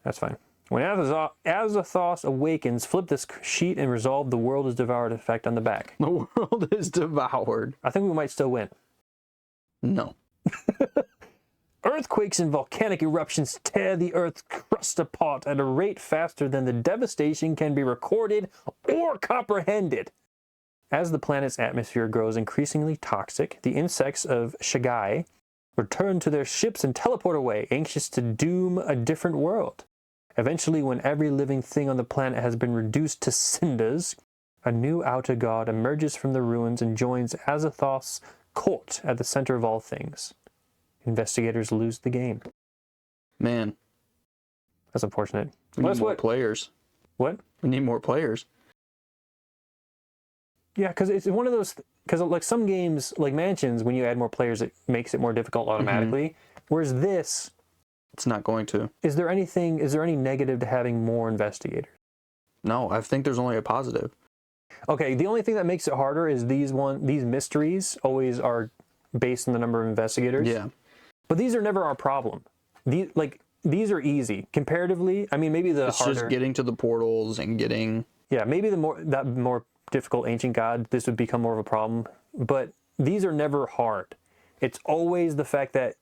That's fine. When Azathoth awakens, flip this sheet and resolve the world is devoured effect on the back. The world is devoured. I think we might still win. No. Earthquakes and volcanic eruptions tear the Earth's crust apart at a rate faster than the devastation can be recorded or comprehended. As the planet's atmosphere grows increasingly toxic, the insects of Shagai return to their ships and teleport away, anxious to doom a different world. Eventually, when every living thing on the planet has been reduced to cinders, a new outer god emerges from the ruins and joins Azathoth's court at the center of all things. Investigators lose the game. Man. That's unfortunate. We need more players. What? We need more players. Yeah, because it's one of those... Because like some games, like Mansions, when you add more players, it makes it more difficult automatically. Whereas this... It's not going to. Is there any negative to having more investigators? No, I think there's only a positive. Okay, the only thing that makes it harder is these mysteries always are based on the number of investigators. Yeah. But these are never our problem. These are easy comparatively. I mean, maybe It's just getting to the portals and getting... Yeah, maybe that more difficult ancient god, this would become more of a problem. But these are never hard. It's always the fact that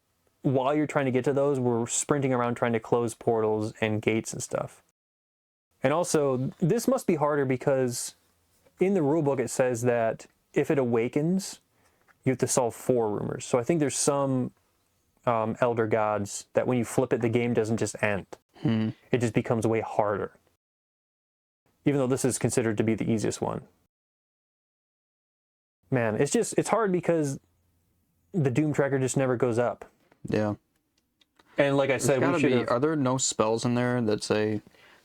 while you're trying to get to those, we're sprinting around trying to close portals and gates and stuff. And also, this must be harder because in the rulebook it says that if it awakens, you have to solve 4 rumors. So I think there's some elder gods that when you flip it, the game doesn't just end. It just becomes way harder. Even though this is considered to be the easiest one. Man, it's hard because the Doom tracker just never goes up. Yeah. And like I said, are there no spells in there that say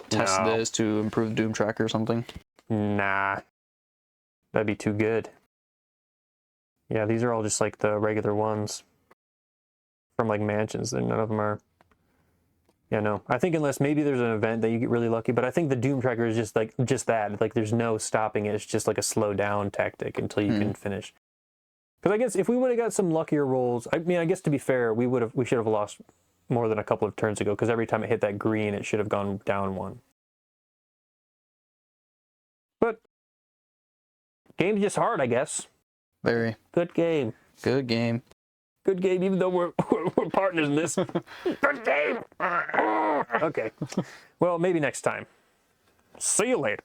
test this to improve the Doom tracker or something? Nah. That'd be too good. Yeah, these are all just like the regular ones from like Mansions, and none of them are... Yeah, no. I think unless maybe there's an event that you get really lucky, but I think the Doom tracker is just that. Like there's no stopping it. It's just like a slow down tactic until you can finish. Because I guess if we would have got some luckier rolls, I mean, I guess to be fair, we should have lost more than a couple of turns ago, because every time it hit that green, it should have gone down 1. But game's just hard, I guess. Very. Good game. Good game. Good game, even though we're partners in this. Good game. Okay. Well, maybe next time. See you later.